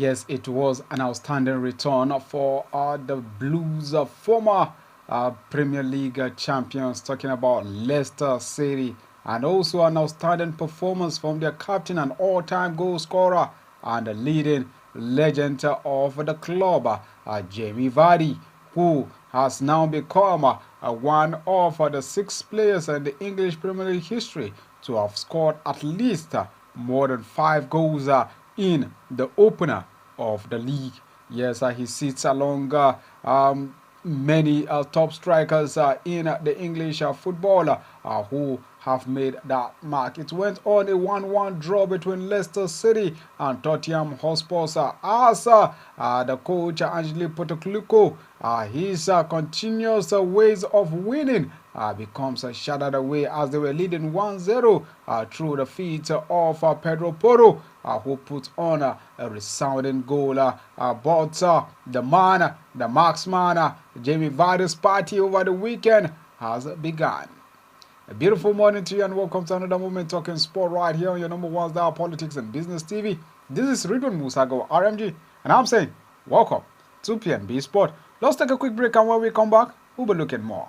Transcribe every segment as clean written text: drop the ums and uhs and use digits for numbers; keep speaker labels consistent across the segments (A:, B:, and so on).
A: Yes, it was an outstanding return for the Blues, former Premier League champions, talking about Leicester City, and also an outstanding performance from their captain and all-time goal scorer and the leading legend of the club, Jamie Vardy, who has now become one of the 6 players in the English Premier League history to have scored at least more than 5 goals in the opener of the league. Yes, he sits along many top strikers in the English football who have made that mark. It went on a 1-1 draw between Leicester City and Tottenham Hotspur as the coach Angelo Postecoglou his continuous ways of winning becomes shattered away as they were leading 1-0 through the feet of Pedro Porro, who put on a resounding goal. But the man, the marksman, Jamie Vardy's party over the weekend has begun. A beautiful morning to you and welcome to another moment talking sport right here on your number one star Politics and Business TV. This is Ridwan Musago RMG and I'm saying welcome to PNB Sport. Let's take a quick break and when we come back, we'll be looking more.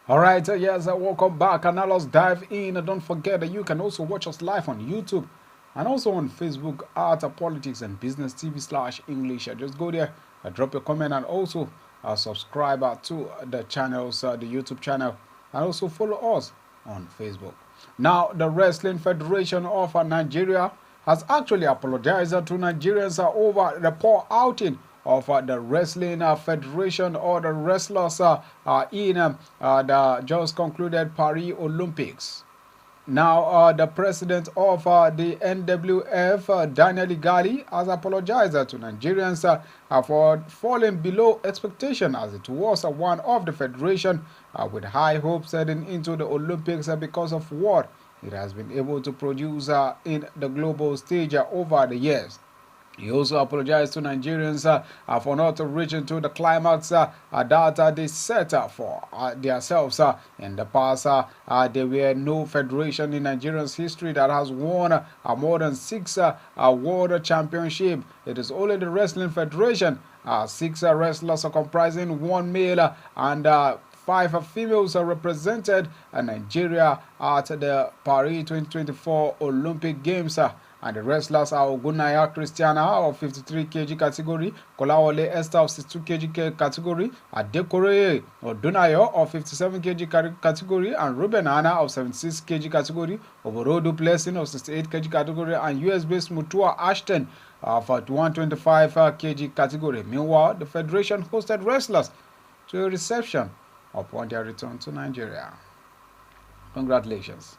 A: Alright, yes, welcome back and now let's dive in. Don't forget that you can also watch us live on YouTube and also on Facebook at Politics and Business TV/English. Just go there, drop your comment and also subscribe to the channels, the YouTube channel, and also follow us on Facebook. Now, the Wrestling Federation of Nigeria has actually apologized to Nigerians over the poor outing of the Wrestling Federation or the wrestlers in the just concluded Paris Olympics. Now, the president of the NWF, Daniel Igali, has apologized to Nigerians for falling below expectation as it was one of the federation with high hopes heading into the Olympics because of what it has been able to produce in the global stage over the years. He also apologized to Nigerians for not reaching to the climax that they set for themselves in the past. There were no federation in Nigeria's history that has won more than 6 world championships. It is only the Wrestling Federation. 6 wrestlers comprising 1 male and 5 females represented Nigeria at the Paris 2024 Olympic Games. And the wrestlers are Ogunaya Christiana of 53 kg category, Kolawole Esther of 62 kg category, Adekore Odunayo of 57 kg category, and Ruben Anna of 76 kg category, Oborodu Blessing of 68 kg category, and US-based Mutua Ashton of 125 kg category. Meanwhile, the federation hosted wrestlers to a reception upon their return to Nigeria. Congratulations.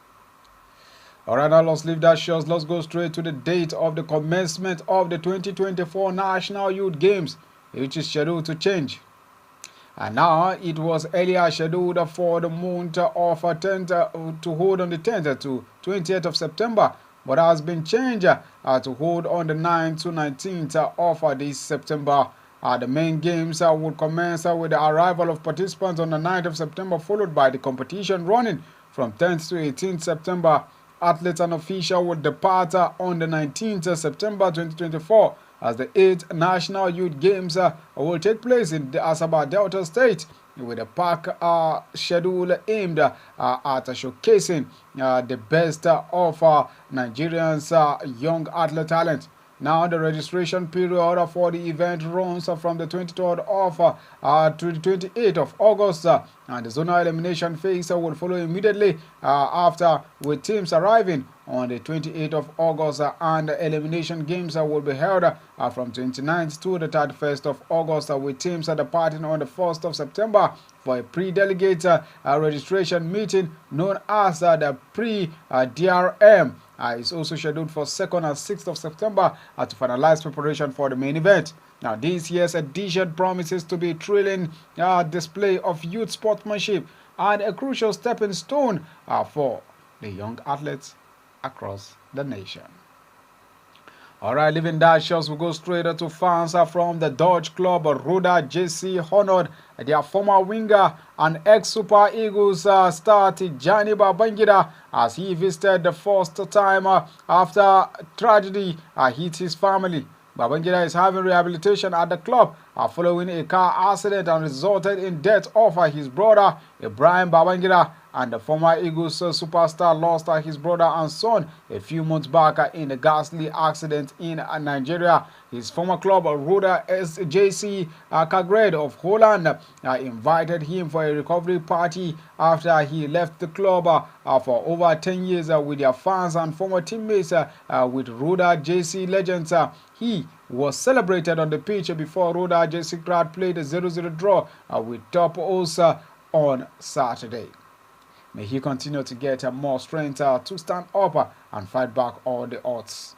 A: Alright, now let's leave that short. Let's go straight to the date of the commencement of the 2024 National Youth Games, which is scheduled to change. And now it was earlier scheduled for the month of 10th to hold on the 10th to 20th of September, but has been changed to hold on the 9th to 19th of this September. The main games will commence with the arrival of participants on the 9th of September, followed by the competition running from 10th to 18th September. Athletes and officials will depart on the 19th of September 2024 as the 8th National Youth Games will take place in the Asaba Delta State with a pack schedule aimed at showcasing the best of Nigerians' young athlete talent. Now, the registration period for the event runs from the 23rd of to the 28th of August, and the zonal elimination phase will follow immediately after, with teams arriving on the 28th of August, and the elimination games will be held from 29th to the 31st of August, with teams departing on the 1st of September for a pre-delegate registration meeting known as the pre-DRM. It's also scheduled for 2nd and 6th of September to finalize preparation for the main event. Now, this year's edition promises to be a thrilling display of youth sportsmanship and a crucial stepping stone for the young athletes across the nation. All right, leaving that shows, we go straight to fans from the Dutch club Roda JC honored their former winger and ex-Super Eagles star Tijani Babangida as he visited the first time after tragedy hit his family. Babangida is having rehabilitation at the club following a car accident and resulted in death of his brother Ibrahim Babangida, and the former Eagles superstar lost his brother and son a few months back in a ghastly accident in Nigeria. His former club, Roda SJC Kagred of Holland, invited him for a recovery party after he left the club for over 10 years with their fans and former teammates. With Roda JC legends, he was celebrated on the pitch before Roda JC crowd played a 0-0 draw with Top Osa on Saturday. May he continue to get more strength to stand up and fight back all the odds.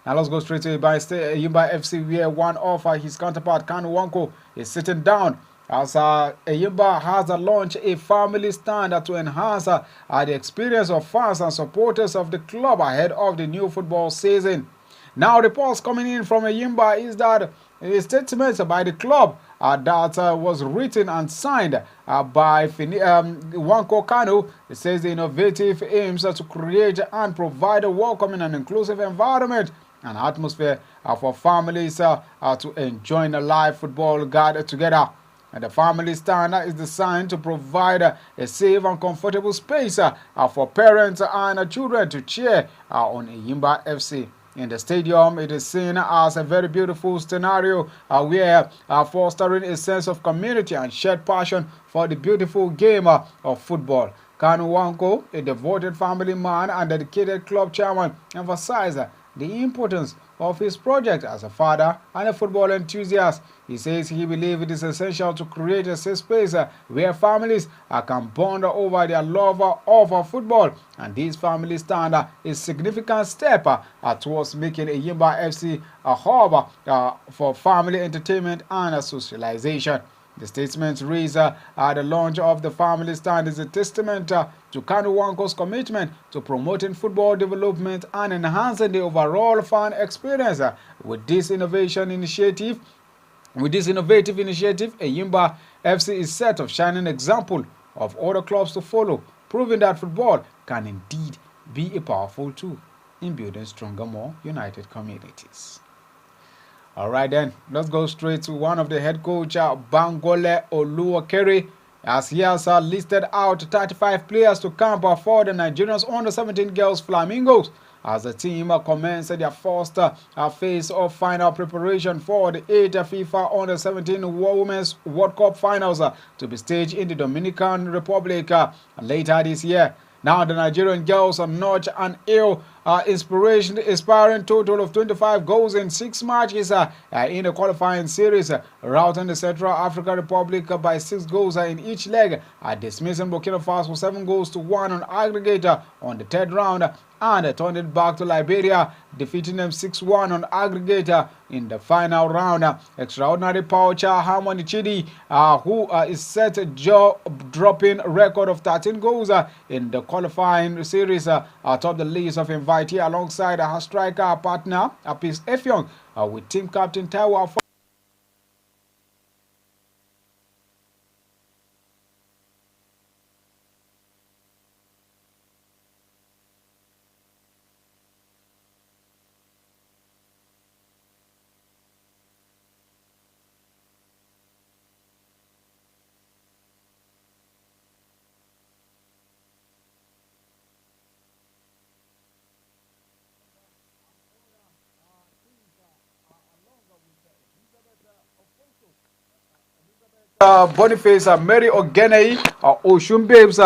A: Now let's go straight to Yimba FC, where one of his counterpart, Kanu Wanko, is sitting down as Yimba has launched a family stand to enhance the experience of fans and supporters of the club ahead of the new football season. Now, reports coming in from Yimba is that a statement by the club that was written and signed by Wanko Kanu. It says the innovative aims to create and provide a welcoming and inclusive environment and atmosphere for families to enjoy a live football gathered together. And the family stand is designed to provide a safe and comfortable space for parents and children to cheer on Yimba FC. In the stadium, it is seen as a very beautiful scenario where fostering a sense of community and shared passion for the beautiful game of football. Kanu Wanko, a devoted family man and dedicated club chairman, emphasized the importance of his project as a father and a football enthusiast. He says he believes it is essential to create a safe space where families can bond over their love of football, and this family stand is a significant step towards making Yimba FC a hub for family entertainment and socialization. The statement reads, the launch of the family stand is a testament to Kanu Wanko's commitment to promoting football development and enhancing the overall fan experience. With this innovative initiative, Yimba FC is set of shining example of other clubs to follow, proving that football can indeed be a powerful tool in building stronger, more united communities. All right, then, let's go straight to one of the head coach, Bangole Oluwakere, as he has listed out 35 players to camp for the Nigerians under-17 girls Flamingos, as the team commenced their first phase of final preparation for the 8th FIFA under-17 Women's World Cup finals to be staged in the Dominican Republic later this year. Now, the Nigerian girls notched an inspiring total of 25 goals in 6 matches in the qualifying series, routing the Central African Republic by 6 goals in each leg, dismissing Burkina Faso 7-1 on aggregate on the 3rd round, and turned it back to Liberia, defeating them 6-1 on aggregate in the final round. Extraordinary poacher Harmony Chidi, who is set a jaw-dropping record of 13 goals in the qualifying series, atop the list of invitee alongside her striker partner Apis Effiong, with team captain Taiwo. Boniface, Mary Ogenei, Oshun Babes,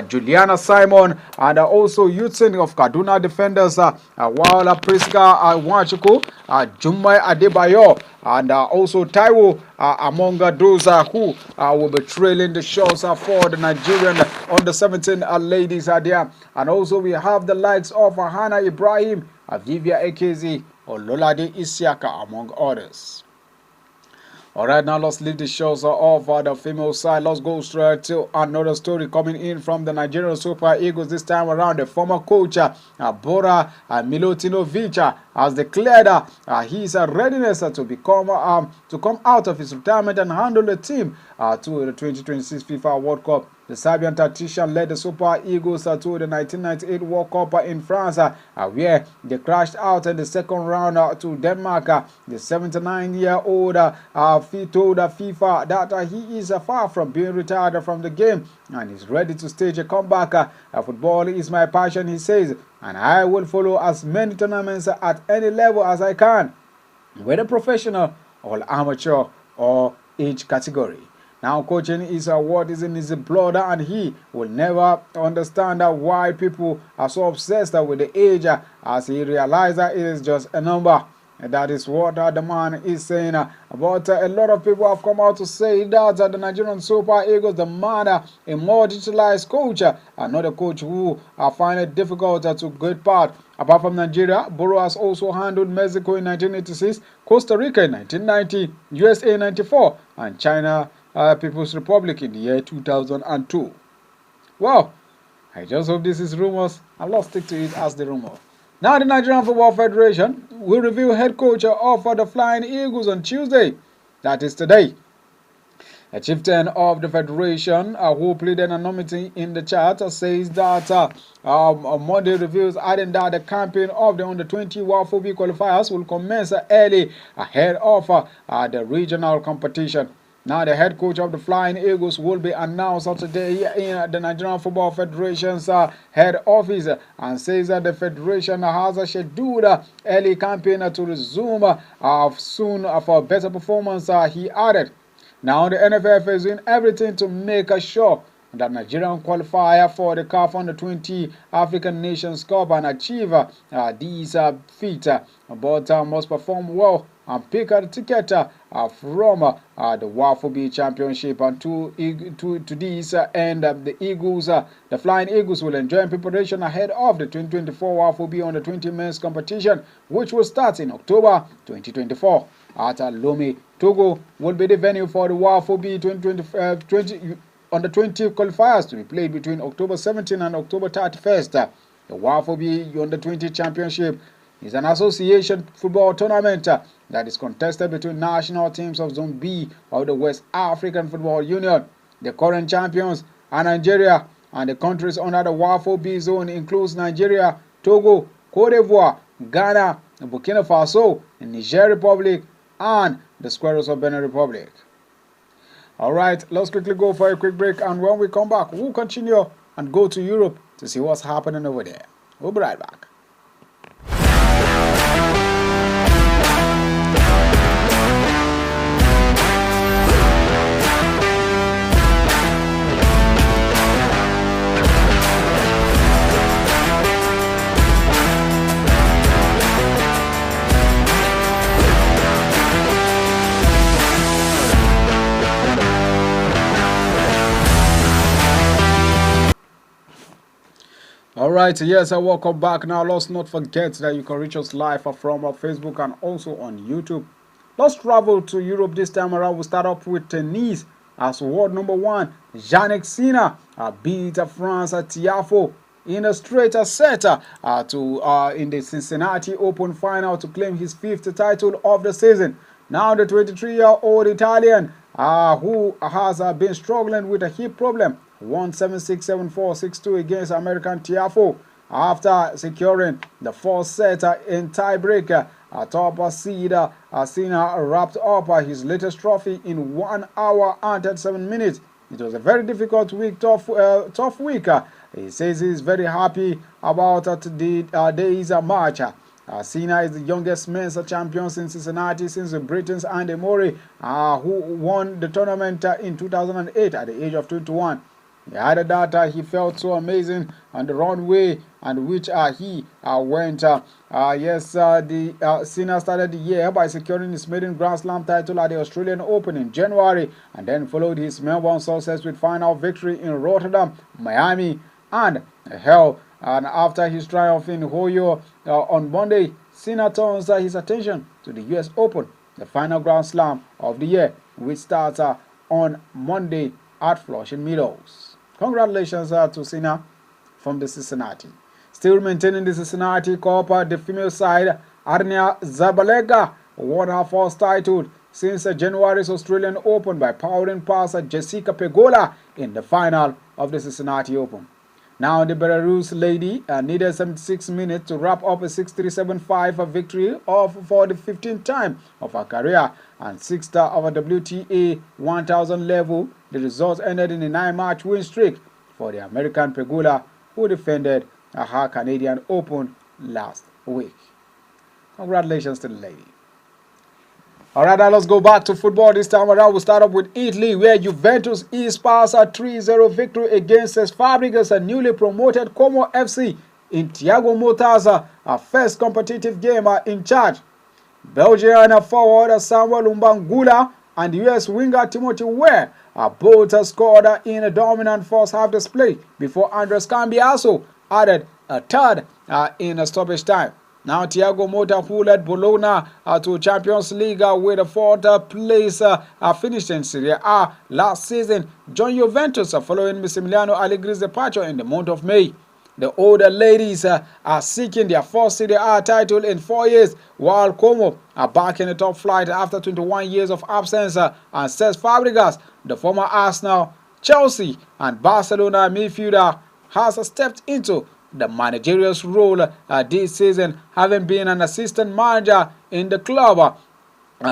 A: Juliana Simon, and also Youthsen of Kaduna Defenders, Wala Priska Wachuku, Jumai Adebayo, and also Taiwo among those who will be trailing the shows for the Nigerian under-17 ladies are there. And also we have the likes of Hannah Ibrahim, Avivia Ekezi, or Lolade Isiaka, among others. All right, now let's leave the shows off the female side. Let's go straight to another story coming in from the Nigerian Super Eagles. This time around, the former coach Bora Milutinovic has declared his readiness to come out of his retirement and handle the team to the 2026 FIFA World Cup. The Serbian tactician led the Super Eagles to the 1998 World Cup in France, where they crashed out in the second round to Denmark. The 79-year-old told FIFA that he is far from being retired from the game and is ready to stage a comeback. Football is my passion, he says, and I will follow as many tournaments at any level as I can, whether professional or amateur or age category. Now, coaching is what is in his blood, and he will never understand why people are so obsessed with the age, as he realizes that it is just a number. And that is what the man is saying. But a lot of people have come out to say that the Nigerian Super Eagles demand a more digitalized coach, not a coach who find it difficult to get part. Apart from Nigeria, Boro has also handled Mexico in 1986, Costa Rica in 1990, USA in 94, and China People's Republic in the year 2002. Well, I just hope this is rumors, and let's stick to it as the rumor. Now, the Nigerian Football Federation will reveal head coach of the Flying Eagles on Tuesday. That is today. A chieftain of the federation who pleaded anonymity in the chat says that Monday reveals adding that the campaign of the under-20 WAFOB qualifiers will commence early ahead of the regional competition. Now, the head coach of the Flying Eagles will be announced today in the Nigerian Football Federation's head office, and says that the federation has a scheduled early campaign to resume soon for better performance, he added. Now, the NFF is doing everything to make sure that Nigerian qualify for the CAF Under-20 African Nations Cup and achieve these feats, but must perform well and pick a ticket from the WAFOB Championship. And to this end, the Eagles, the Flying Eagles, will enjoy preparation ahead of the 2024 WAFOB Under-20 Men's Competition, which will start in October 2024 at Lomé. Togo will be the venue for the WAFOB 2020 Under-20 qualifiers to be played between October 17 and October 31st. The WAFOB Under-20 Championship is an association football tournament that is contested between national teams of Zone B of the West African Football Union. The current champions are Nigeria, and the countries under the WAFOB zone includes Nigeria, Togo, Cote d'Ivoire, Ghana, Burkina Faso, the Niger Republic, and the Squares of Benin Republic. Alright, let's quickly go for a quick break, and when we come back, we'll continue and go to Europe to see what's happening over there. We'll be right back. Alright, yes, welcome back. Now, let's not forget that you can reach us live from our Facebook and also on YouTube. Let's travel to Europe this time around. We'll start up with tennis as world number 1. Jannik Sinner beat France Tiafoe in a straight set in the Cincinnati Open final to claim his 5th title of the season. Now, the 23-year-old Italian who has been struggling with a hip problem won 7-6, 7-4, 6-2 against American Tiafoe after securing the 4th set in tiebreaker. Top seed Sinner wrapped up his latest trophy in 1 hour and 37 minutes. It was a very difficult week, tough week. He says he's very happy about the day's match. Sinner is the youngest men's champion in Cincinnati since Britain's Andy Murray, who won the tournament in 2008 at the age of 21. He added that he felt so amazing on the runway and which he went. Sinner started the year by securing his maiden Grand Slam title at the Australian Open in January, and then followed his Melbourne success with final victory in Rotterdam, Miami, and Hull. And after his triumph in Hoyo on Monday, Sinner turns his attention to the US Open, the final Grand Slam of the year. which starts on Monday at Flushing Meadows. Congratulations to Sina from the Cincinnati. Still maintaining the Cincinnati Cup, the female side, Arnia Zabalega, won her first title since January's Australian Open by powering past Jessica Pegula in the final of the Cincinnati Open. Now the Belarus lady needed 76 minutes to wrap up a 6-3-7-5 victory for the 15th time of her career and 6th of a WTA 1000 level. The result ended in a 9-match win streak for the American Pegula, who defended her Canadian Open last week. Congratulations to the lady. Alright, now let's go back to football. This time around, we'll start up with Italy, where Juventus eSpars a 3-0 victory against Fabregas, a newly promoted Como FC in Thiago Motta's first competitive game in charge. Belgian forward Samuel Mbangula and US winger Timothy Weah both scored in a dominant first half display before Andres Cambiaso added a third in a stoppage time. Now Thiago Motta, who led Bologna to Champions League with a 4th place finished in Serie A last season, joined Juventus following Massimiliano Allegri's departure in the month of May. The older ladies are seeking their first Serie A title in 4 years, while Como are back in the top flight after 21 years of absence, and says Fabregas, the former Arsenal, Chelsea and Barcelona midfielder, has stepped into the managerial role this season, having been an assistant manager in the club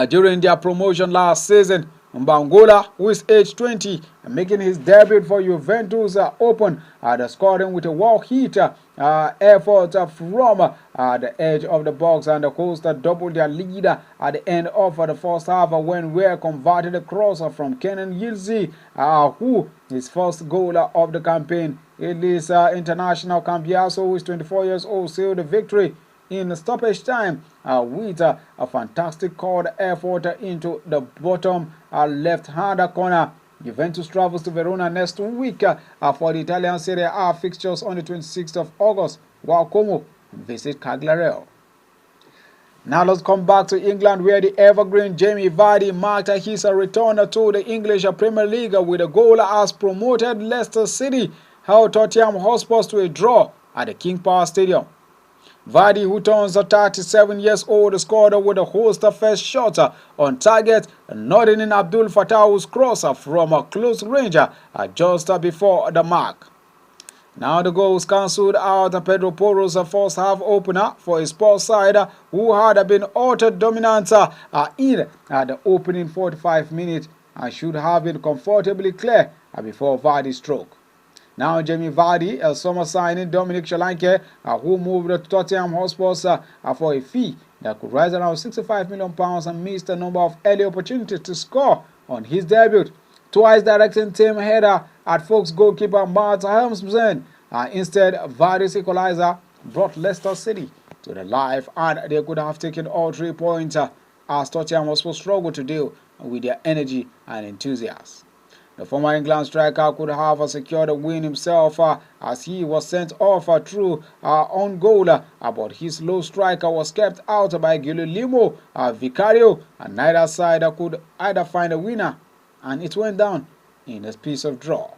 A: during their promotion last season. Mbangula, who is age 20, making his debut for Juventus, opened the scoring with a wall-hit effort from the edge of the box, and the Costa doubled their lead at the end of the first half when Weah converted a cross from Kenan Yildiz, who his first goal of the campaign. Italy's international Cambiaso, who is 24 years old, sealed the victory in stoppage time with a fantastic cord effort into the bottom left-hand corner. Juventus travels to Verona next week for the Italian Serie A fixtures on the 26th of August, while Como visit Cagliari. Now let's come back to England, where the evergreen Jamie Vardy marked his return to the English Premier League with a goal as promoted Leicester City held Tottenham Hotspur to a draw at the King Power Stadium. Vardy, who turns 37 years old, scored with a host first shot on target, nodding in Abdul Fattah's cross from a close range just before the mark. Now the goals cancelled out Pedro Porro's first half opener for his Spurs side, who had been utterly dominant in the opening 45 minutes and should have been comfortably clear before Vardy's stroke. Now Jamie Vardy, a summer signing Dominic Solanke, who moved to Tottenham Hotspur for a fee that could rise around £65 million, and missed a number of early opportunities to score on his debut. Twice directing team header at Fox goalkeeper Matt Helmsman. Instead, Vardy's equalizer brought Leicester City to the life, and they could have taken all 3 points as Tottenham Hotspur struggled to deal with their energy and enthusiasm. The former England striker could have secured a win himself as he was sent off through on goal, but his low striker was kept out by Guillermo Vicario, and neither side could either find a winner, and it went down in a piece of draw.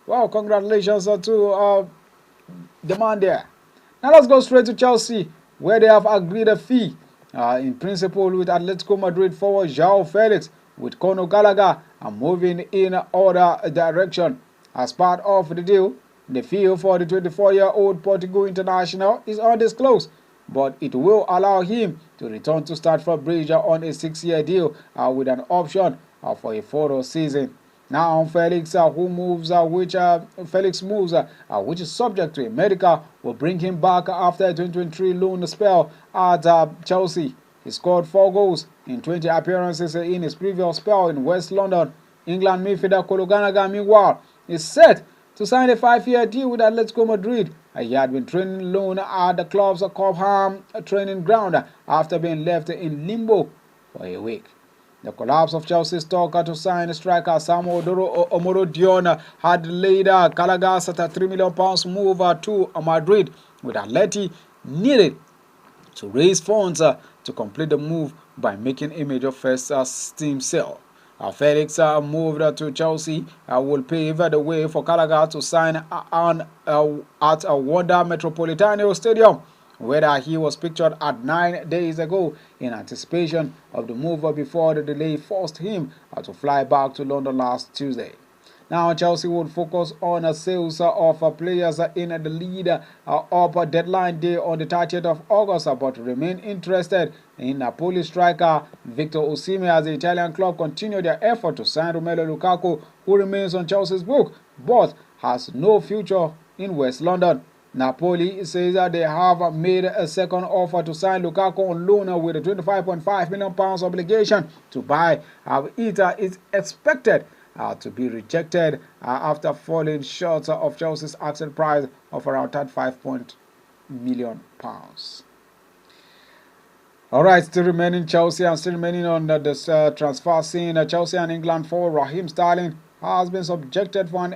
A: Well, congratulations to the man there. Now let's go straight to Chelsea, where they have agreed a fee in principle with Atletico Madrid forward João Felix, with Conor Gallagher moving in other direction. As part of the deal, the fee for the 24-year-old Portugal international is undisclosed, but it will allow him to return to Stamford Bridge on a 6-year deal with an option for a 4th season. Now Felix, which is subject to a medical, will bring him back after a 2023 loan spell at Chelsea. He scored 4 goals in 20 appearances in his previous spell in West London. England midfielder Conor Gallagher, meanwhile, is set to sign a 5-year deal with Atletico Madrid. He had been training alone at the club's Cobham training ground after being left in limbo for a week. The collapse of Chelsea's talk to sign striker Samuel Omoro Dion had delayed Gallagher's £3 million move to Madrid, with Atleti needed to raise funds to complete the move by making a major first team sale. Felix moved to Chelsea will pave the way for Gallagher to sign at Wanda Metropolitano Stadium, where he was pictured at 9 days ago in anticipation of the move before the delay forced him to fly back to London last Tuesday. Now, Chelsea would focus on sales of players in the lead up deadline day on the 30th of August, but remain interested in Napoli striker Victor Osimhen as the Italian club continue their effort to sign Romelu Lukaku, who remains on Chelsea's book, but has no future in West London. Napoli says that they have made a second offer to sign Lukaku on loan with a £25.5 million obligation to buy. It is expected to be rejected after falling short of Chelsea's asking price of around £35 million. Alright, still remaining Chelsea and still remaining on this transfer scene. Chelsea and England forward Raheem Sterling has been subjected for an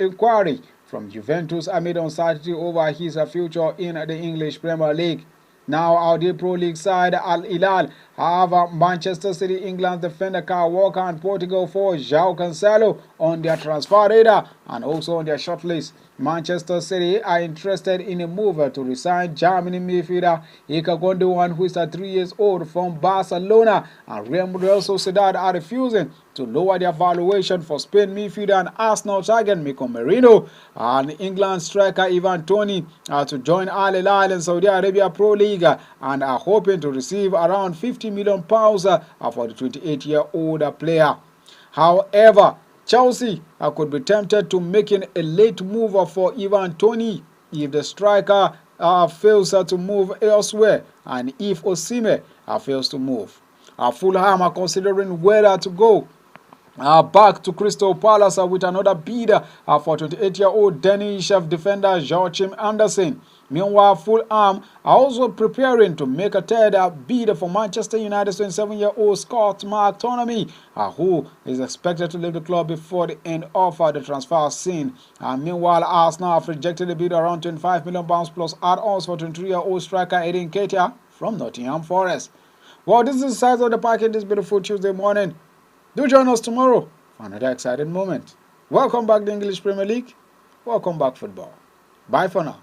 A: inquiry from Juventus amid uncertainty over his future in the English Premier League. Now, our Pro League side Al Hilal have Manchester City, England's defender Kyle Walker, and Portugal for João Cancelo on their transfer radar and also on their shortlist. Manchester City are interested in a move to resign Germany midfielder Ilkay Gundogan, who is 3 years old, from Barcelona, and Real Sociedad are refusing to lower their valuation for Spain midfielder and Arsenal target Mikel Merino and England striker Ivan Toney to join Al Hilal in Saudi Arabia Pro League and are hoping to receive around £50 million for the 28-year-old player. However, Chelsea could be tempted to making a late move for Ivan Toney if the striker fails to move elsewhere and if Osimhen fails to move. Fulham are considering whether to go back to Crystal Palace with another bid for 28-year-old Danish defender Joachim Andersen. Meanwhile, Fulham are also preparing to make a third bid for Manchester United's 27-year-old Scott McTominay, who is expected to leave the club before the end of the transfer scene. Meanwhile, Arsenal have rejected a bid around £25 million plus add-ons for 23-year-old striker Eddie Nketiah from Nottingham Forest. Well, this is the size of the package this beautiful Tuesday morning. Do join us tomorrow for another exciting moment. Welcome back to the English Premier League. Welcome back, football. Bye for now.